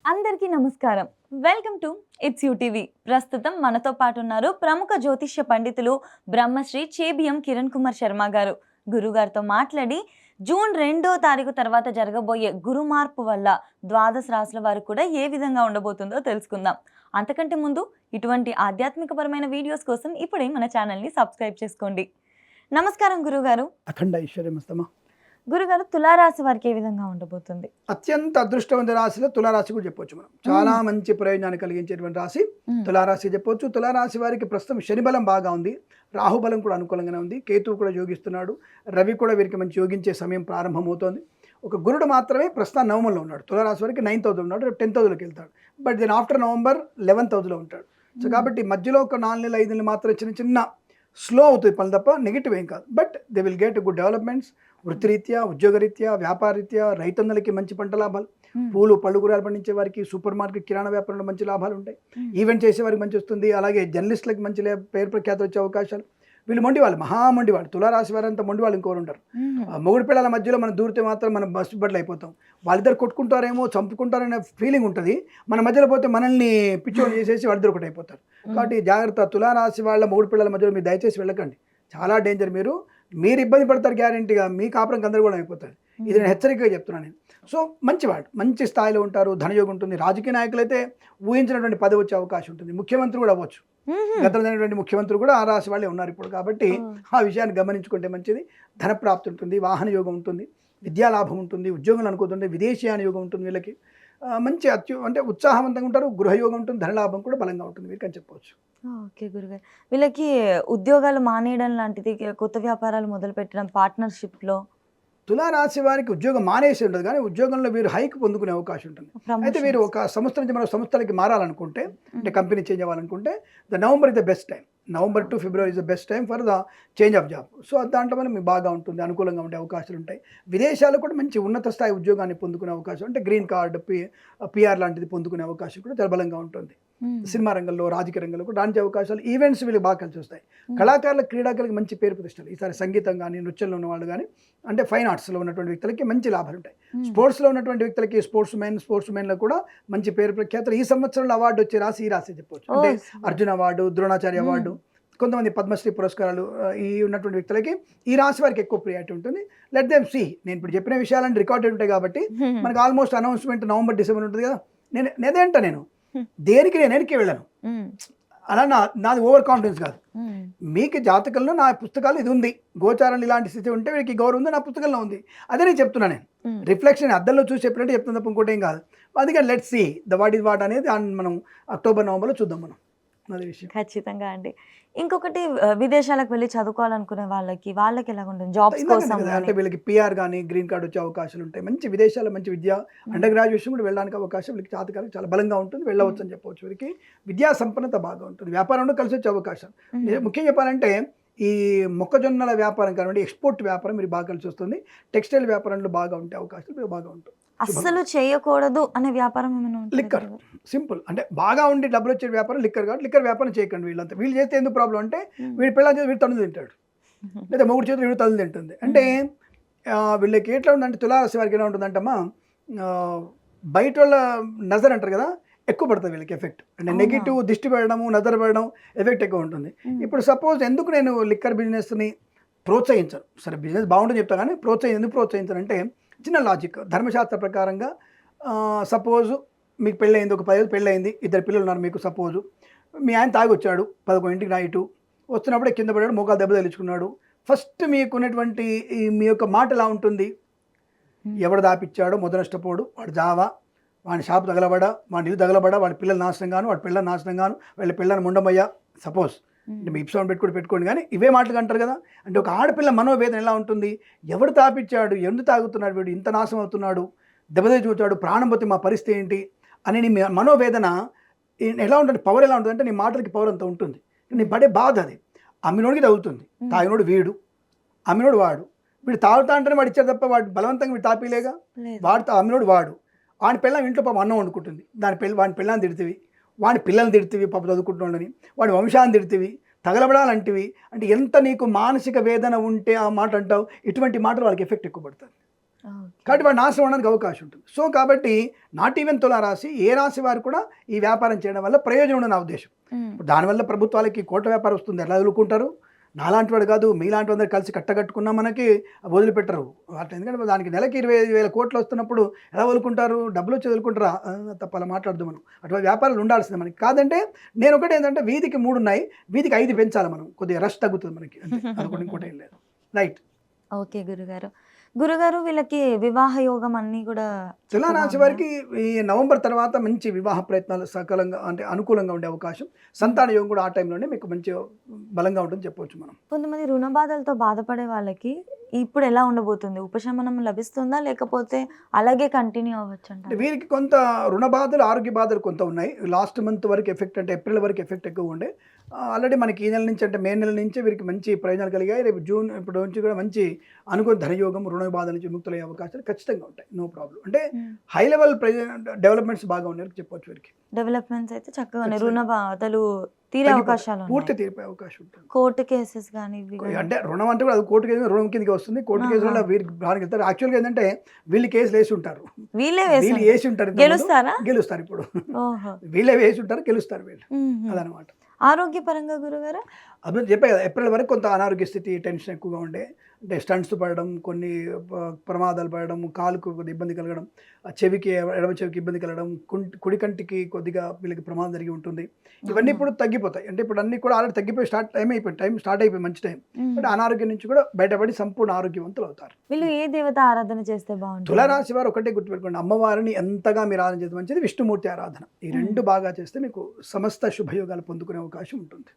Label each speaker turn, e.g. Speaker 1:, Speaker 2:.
Speaker 1: అందరికీ నమస్కారం. Welcome to it's TV. ప్రస్తుతం మనతో పాటు ఉన్నారు ప్రముఖ జ్యోతిష్య పండితులు బ్రహ్మశ్రీ చేబియం కిరణ్ కుమార్ శర్మ గారు. గురుగారితో మాట్లాడి జూన్ 2వ తారీఖు తర్వాత జరగబోయే గురు మార్పు వల్ల ద్వాదశ రాశుల వారు కూడా ఏ విధంగా ఉండబోతుందో తెలుసుకుందాం. అంతకంటే ముందు ఇటువంటి ఆధ్యాత్మికపరమైన వీడియోస్ కోసం ఇప్పుడే మన ఛానల్ని సబ్స్క్రైబ్ చేసుకోండి. నమస్కారం గురుగారు.
Speaker 2: అఖండ ఐశ్వర్యమస్తమా.
Speaker 1: గురుగారు, తులారాశి వారికి ఏ విధంగా ఉండబోతుంది?
Speaker 2: అత్యంత అదృష్టవంత రాశిలో తులారాశి కూడా చెప్పొచ్చు. మనం చాలా మంచి ప్రయోజనాన్ని కలిగించేటువంటి రాశి తులారాశి చెప్పొచ్చు. తులారాశి వారికి ప్రస్తుతం శని బలం బాగా ఉంది, రాహుబలం కూడా అనుకూలంగానే ఉంది, కేతువు కూడా యోగిస్తున్నాడు, రవి కూడా వీరికి మంచి యోగించే సమయం ప్రారంభమవుతోంది. ఒక గురుడు మాత్రమే ప్రస్తుతం నవమంలో ఉన్నాడు. తులారాశి వారికి 9th హౌస్లో ఉన్నాడు, రేపు 10th హౌస్లోకి వెళ్తాడు. But then after November 11th హౌస్లో ఉంటాడు. సో కాబట్టి మధ్యలో ఒక 4 నెలలు 5 నెలలు మాత్రం చిన్న చిన్న స్లో అవుతుంది పని తప్ప నెగిటివ్ ఏం కాదు. But they will get good developments. వృత్తిరీత్యా, ఉద్యోగరీత్యా, వ్యాపారరీత్యా, రైతన్నలకి మంచి పంట లాభాలు, పూలు పళ్ళు కూరలు పండించే వారికి, సూపర్ మార్కెట్ కిరాణా వ్యాపారంలో మంచి లాభాలు ఉంటాయి, ఈవెంట్ చేసే వారికి మంచి వస్తుంది. అలాగే జర్నలిస్టులకి మంచి పేరు ప్రఖ్యాతి వచ్చే అవకాశాలు. వీళ్ళు మొండి వాళ్ళు, మహామండి వాళ్ళు. తులారాశి వారంతా మొండి వాళ్ళు ఇంకోరు ఉంటారు. మొగుడు పిల్లల మధ్యలో మనం దూరితే మాత్రం మనం బస్సు బట్టలు అయిపోతాం. వాళ్ళిద్దరు కొట్టుకుంటారేమో, చంపుకుంటారనే ఫీలింగ్ ఉంటుంది. మన మధ్యలో పోతే మనల్ని పిచ్చోడు చేసేసి వాళ్ళిద్దరు ఒకటి అయిపోతారు. కాబట్టి జాగ్రత్త. తులారాశి వాళ్ళ మొగుడు పిల్లల మధ్యలో మీరు దయచేసి వెళ్ళకండి, చాలా డేంజర్. మీరు ఇబ్బంది పడతారు గ్యారెంటీగా, మీ కాపురం గందరగోళం అయిపోతుంది. ఇది నేను హెచ్చరికగా చెప్తున్నాను నేను. సో మంచివాడు, మంచి స్థాయిలో ఉంటారు, ధనయోగం ఉంటుంది. రాజకీయ నాయకులు అయితే ఊహించినటువంటి పదవి వచ్చే అవకాశం ఉంటుంది. ముఖ్యమంత్రి కూడా అవ్వచ్చు. గతంలో ముఖ్యమంత్రి కూడా ఆ రాశి వాళ్ళే ఉన్నారు ఇప్పుడు. కాబట్టి ఆ విషయాన్ని గమనించుకుంటే మంచిది. ధనప్రాప్తి ఉంటుంది, వాహన యోగం ఉంటుంది, విద్యాలాభం ఉంటుంది, ఉద్యోగం అనుకుంటుంది, విదేశీయాన యోగం ఉంటుంది. వీళ్ళకి మంచి అంటే ఉత్సాహవంతంగా ఉంటారు, గృహయోగం ఉంటుంది, ధనలాభం కూడా బలంగా ఉంటుంది వీరికి అని చెప్పవచ్చు.
Speaker 1: ఓకే గురుగారు, వీళ్ళకి ఉద్యోగాలు మానేయడం లాంటిది, కొత్త వ్యాపారాలు మొదలు పెట్టడం, పార్ట్నర్షిప్లో
Speaker 2: తులారాశి వారికి ఉద్యోగం మానేసి ఉండదు, కానీ ఉద్యోగంలో వీరు హైక్ పొందుకునే అవకాశం ఉంటుంది. అయితే వీరు ఒక సంస్థ నుంచి మరో సంస్థలకి మారాలనుకుంటే, అంటే కంపెనీ చేంజ్ అవ్వాలనుకుంటే, November is the best time. November to February is the best time for the change of job. So దాంట్లో వల్ల మీకు బాగా ఉంటుంది, అనుకూలంగా ఉండే అవకాశాలు ఉంటాయి. విదేశాలు కూడా మంచి ఉన్నత స్థాయి ఉద్యోగాన్ని పొందుకునే అవకాశం, అంటే గ్రీన్ కార్డ్, పిఆర్ లాంటిది పొందుకునే అవకాశం కూడా చాలా బలంగా ఉంటుంది. సినిమా రంగంలో, రాజకీయ రంగంలో కూడా రాణించే అవకాశాలు, ఈవెంట్స్ వీళ్ళు బాగా కలిసి వస్తాయి. కళాకారులకు, క్రీడాకారులకు మంచి పేరు ప్రతిష్టలు. ఈసారి సంగీతం కానీ, నృత్యంలో ఉన్న వాళ్ళు కానీ, అంటే ఫైన్ ఆర్ట్స్లో ఉన్నటువంటి వ్యక్తులకి మంచి లాభాలు ఉంటాయి. స్పోర్ట్స్లో ఉన్నటువంటి వ్యక్తులకి, స్పోర్ట్స్ మెన్లో కూడా మంచి పేరు ప్రఖ్యాతులు. ఈ సంవత్సరంలో అవార్డు వచ్చే రాశి ఈ రాశి చెప్పవచ్చు. అంటే అర్జున అవార్డు, ద్రోణాచార్య అవార్డు, కొంతమంది పద్మశ్రీ పురస్కారాలు ఈ ఉన్నటువంటి వ్యక్తులకి ఈ రాశి వారికి ఎక్కువ ప్రియారిటీ ఉంటుంది. Let them see. నేను ఇప్పుడు చెప్పిన విషయాలన్నీ రికార్డెడ్ ఉంటాయి కాబట్టి మనకు ఆల్మోస్ట్ అనౌన్స్మెంట్ నవంబర్, డిసెంబర్ ఉంటుంది కదా. నేను దేనికి నేను వెనక్కి వెళ్ళను. అలా నాది ఓవర్ కాన్ఫిడెన్స్ కాదు. మీకు జాతకంలో నా పుస్తకాలు ఇది ఉంది, గోచారాలు ఇలాంటి స్థితి ఉంటే వీరికి గౌరవం ఉంది, నా పుస్తకంలో ఉంది. అదే నేను చెప్తున్నాను. నేను రిఫ్లెక్షన్ అద్దంలో చూసి చెప్పినట్టు చెప్తున్నా తప్ప ఇంకోటి ఏం కాదు. అందుకని let see the what is what అనేది మనం అక్టోబర్, నవంబర్లో చూద్దాం మనం. అదే విషయం.
Speaker 1: ఖచ్చితంగా అండి. ఇంకొకటి, విదేశాలకు వెళ్ళి చదువుకోవాలనుకునే వాళ్ళకి ఎలా ఉంటుంది జాబ్స్ కోసం?
Speaker 2: అంటే వీళ్ళకి పిఆర్ కానీ, గ్రీన్ కార్డ్ వచ్చే అవకాశాలు ఉంటాయి. మంచి విదేశాల్లో మంచి విద్య, అండర్ గ్రాడ్యుయేషన్ కూడా వెళ్ళడానికి అవకాశం వీళ్ళకి జాతకాలకు చాలా బలంగా ఉంటుంది, వెళ్ళవచ్చు అని చెప్పవచ్చు. వీరికి విద్యా సంపన్నత బాగా ఉంటుంది, వ్యాపారంలో కలిసి వచ్చే అవకాశం. ముఖ్యంగా చెప్పాలంటే ఈ మొక్కజొన్నల వ్యాపారం కానివ్వండి, ఎక్స్పోర్ట్ వ్యాపారం మీరు బాగా కలిసి వస్తుంది. టెక్స్టైల్ వ్యాపారంలో బాగా ఉంటే అవకాశాలు బాగా ఉంటుంది.
Speaker 1: అస్సలు చేయకూడదు అనే వ్యాపారం ఏమైనా?
Speaker 2: లిక్కర్ సింపుల్, అంటే బాగా ఉండి డబ్బులు వచ్చే వ్యాపారం లిక్కర్. కాబట్టి లిక్కర్ వ్యాపారం చేయకండి. వీళ్ళు చేస్తే ఎందుకు ప్రాబ్లం అంటే, వీడి పిల్లల చేతి వీడు తనులు తింటాడు, లేదా మొగుడు చేతి వీడు తనులు తింటుంది. అంటే వీళ్ళకి ఎట్లా ఉందంటే, తులారాశి వారికి ఎలా ఉంటుందంటమ్మా, బయట వాళ్ళ నజర్ అంటారు కదా, ఎక్కువ పడుతుంది వీళ్ళకి ఎఫెక్ట్. అంటే నెగిటివ్ దిష్టి పడడము, నజర్ పడడం ఎఫెక్ట్ ఎక్కువ ఉంటుంది. ఇప్పుడు సపోజ్ ఎందుకు నేను లిక్కర్ బిజినెస్ని ప్రోత్సహించను, సరే బిజినెస్ బాగుంటుంది చెప్తాను, కానీ ఎందుకు ప్రోత్సహించనంటే చిన్న లాజిక్. ధర్మశాస్త్ర ప్రకారంగా సపోజు మీకు పెళ్ళయింది, ఒక 10 పెళ్ళయింది, 2 పిల్లలు ఉన్నారు మీకు. సపోజు మీ ఆయన తాగి వచ్చాడు 11ంటికి నైటు, వస్తున్నప్పుడే కింద పడాడు, మోకాలు దెబ్బ తగిలించుకున్నాడు. ఫస్ట్ మీకున్నటువంటి మీ యొక్క మాట ఎలా ఉంటుంది? ఎవడు దాపిచ్చాడో మొదనష్టపోడు, వాడు జావా, వాడి షాపు తగలబడా, వాడి ఇల్లు తగలబడా, వాడి పిల్లలు నాశనం గాను, వాడి పిల్లలు నాశనం గాను, వీళ్ళ పిల్లని ముండమయ్యా. సపోజ్ అంటే మీ ఇప్సౌండ్ పెట్టుకోండి, కానీ ఇవే మాటలు అంటారు కదా. అంటే ఒక ఆడపిల్ల మనోవేదన ఎలా ఉంటుంది? ఎవడు తాపిచ్చాడు, ఎందుకు తాగుతున్నాడు వీడు, ఇంత నాశనం అవుతున్నాడు, దెబ్బతీసి చూచాడు, ప్రాణం పోతే మా పరిస్థితి ఏంటి అని నీ మనోవేదన ఎలా ఉంటుంది? పవర్ ఎలా ఉంటుంది అంటే, నీ మాటలకి పవర్ అంత ఉంటుంది. నీ పడే బాధ అది. అమ్మినోడికి తగ్గుతుంది, తాగినోడు వీడు, అమ్మినోడు వాడు. వీడు తాగుతా అంటేనే వాడు ఇచ్చాడు తప్ప వాడు బలవంతంగా వీడు తాపీలేగా. అమ్మినోడు వాడు, వాడి పిల్లం ఇంట్లో పాపం అన్నం వండుకుంటుంది, వాడి పిల్లని తిడుతుంది, వాడి పిల్లల్ని తిడుతుంది, పాప చదువుకుంటున్నాడని, వాడి వంశాన్ని తిడుతుంది, తగలబడాలంటివి. అంటే ఎంత నీకు మానసిక వేదన ఉంటే ఆ మాట అంటావు. ఇటువంటి మాటలు వాళ్ళకి ఎఫెక్ట్ ఎక్కువ పడుతుంది. కాబట్టి వాడు నాశనం అవడానికి అవకాశం ఉంటుంది. సో కాబట్టి నాట్ ఈవెన్ తులారాశి ఏ రాశి వారు కూడా ఈ వ్యాపారం చేయడం వల్ల ప్రయోజనం ఉండదు నా ఉద్దేశం. దానివల్ల ప్రభుత్వాలకి కోట్ల వ్యాపారం వస్తుంది, ఎలా వదులుకుంటారు? నాలాంటి వాడు కాదు, మీలాంటి అందరు కలిసి కట్టగట్టుకున్నా మనకి వదిలిపెట్టరు అట్లా. ఎందుకంటే దానికి నెలకి 25,000 కోట్లు వస్తున్నప్పుడు ఎలా వదులుకుంటారు? డబ్బులు వచ్చి వదులుకుంటారా? తప్ప అలా మాట్లాడదు మనం. అటువంటి వ్యాపారాలు ఉండాల్సిందే మనకి. కాదంటే నేను ఒకటి ఏంటంటే వీధికి 3 ఉన్నాయి, వీధికి 5 పెంచాలి మనం, కొద్దిగా రష్ తగ్గుతుంది మనకి, అదొకటి ఇంకోటి ఏం లేదు. రైట్.
Speaker 1: ఓకే గురుగారు వీళ్ళకి వివాహ యోగం అన్నీ కూడా
Speaker 2: తులారాశి వారికి ఈ నవంబర్ తర్వాత మంచి వివాహ ప్రయత్నాలు సకాలంగా అంటే అనుకూలంగా ఉండే అవకాశం, సంతాన యోగం కూడా ఆ టైంలోనే మీకు మంచి బలంగా ఉంటుంది చెప్పవచ్చు మనం.
Speaker 1: కొంతమంది రుణ బాధలతో బాధపడే వాళ్ళకి ఇప్పుడు ఎలా ఉండబోతుంది? ఉపశమనం లభిస్తుందా లేకపోతే అలాగే కంటిన్యూ అవ్వచ్చు అంట?
Speaker 2: వీరికి కొంత రుణ బాధలు, ఆరోగ్య బాధలు కొంత ఉన్నాయి. లాస్ట్ మంత్ వరకు ఎఫెక్ట్, అంటే ఏప్రిల్ వరకు ఎఫెక్ట్ ఎక్కువ ఉండే. ఆల్రెడీ మనకి ఈ నెల నుంచి అంటే మే నెల నుంచి వీరికి మంచి ప్రయోజనాలు కలిగాయి. రేపు జూన్ ఇప్పుడు నుంచి కూడా మంచి అనుకూల ధనయోగం, రుణ బాధల నుంచి ముక్తులయ్యే అవకాశాలు ఖచ్చితంగా ఉంటాయి. No problem. అంటే హై లెవెల్ డెవలప్మెంట్స్ బాగా ఉన్నాయి చెప్పవచ్చు వీరికి.
Speaker 1: డెవలప్మెంట్స్ అయితే చక్కగా ఉన్నాయి. రుణ బాధలు తీరే అవకాశాలు
Speaker 2: పూర్తి తీరిపోయే అవకాశం ఉంటుంది.
Speaker 1: కోర్టు కేసెస్ కానీ
Speaker 2: అంటే రుణం అంటే కూడా అది కోర్టు కేసు, రుణం కిందకి వస్తుంది. కోర్టు కేసులో వీరికి బాగా వెళ్తారు. యాక్చువల్గా ఏంటంటే వీళ్ళు కేసులు వేసి ఉంటారు, వీళ్ళు వేసి ఉంటారు, గెలుస్తారు. ఇప్పుడు వీళ్ళే వేసి ఉంటారు, గెలుస్తారు వీళ్ళు. అదనమాట.
Speaker 1: ఆరోగ్యపరంగా గురుగారు
Speaker 2: అభివృద్ధి చెప్పే కదా, ఏప్రిల్ వరకు కొంత అనారోగ్య స్థితి, టెన్షన్ ఎక్కువగా ఉండే. అంటే స్టంట్స్ పడడం, కొన్ని ప్రమాదాలు పడడం, కాలుకు కొద్దిగా ఇబ్బంది కలగడం, చెవికి ఎడమ చెవికి ఇబ్బంది కలగడం, కుడి కంటికి కొద్దిగా వీళ్ళకి ప్రమాదం జరిగి ఉంటుంది. ఇవన్నీ ఇప్పుడు తగ్గిపోతాయి. అంటే ఇప్పుడు అన్ని కూడా ఆల్రెడీ తగ్గిపోయి టైం స్టార్ట్ అయిపోయి మంచి టైం. అంటే అనారోగ్యం నుంచి కూడా బయటపడి సంపూర్ణ ఆరోగ్యవంతులు అవుతారు.
Speaker 1: వీళ్ళు ఏ దేవత ఆరాధన చేస్తే బాగుంటుంది?
Speaker 2: తులారాశి వారు ఒకటే గుర్తుపెట్టుకోండి, అమ్మవారిని ఎంతగా మీరు ఆరాధన చేస్తే మంచిది. విష్ణుమూర్తి ఆరాధన, ఈ రెండు బాగా చేస్తే మీకు సమస్త శుభయోగాలు పొందుకునే అవకాశం ఉంటుంది.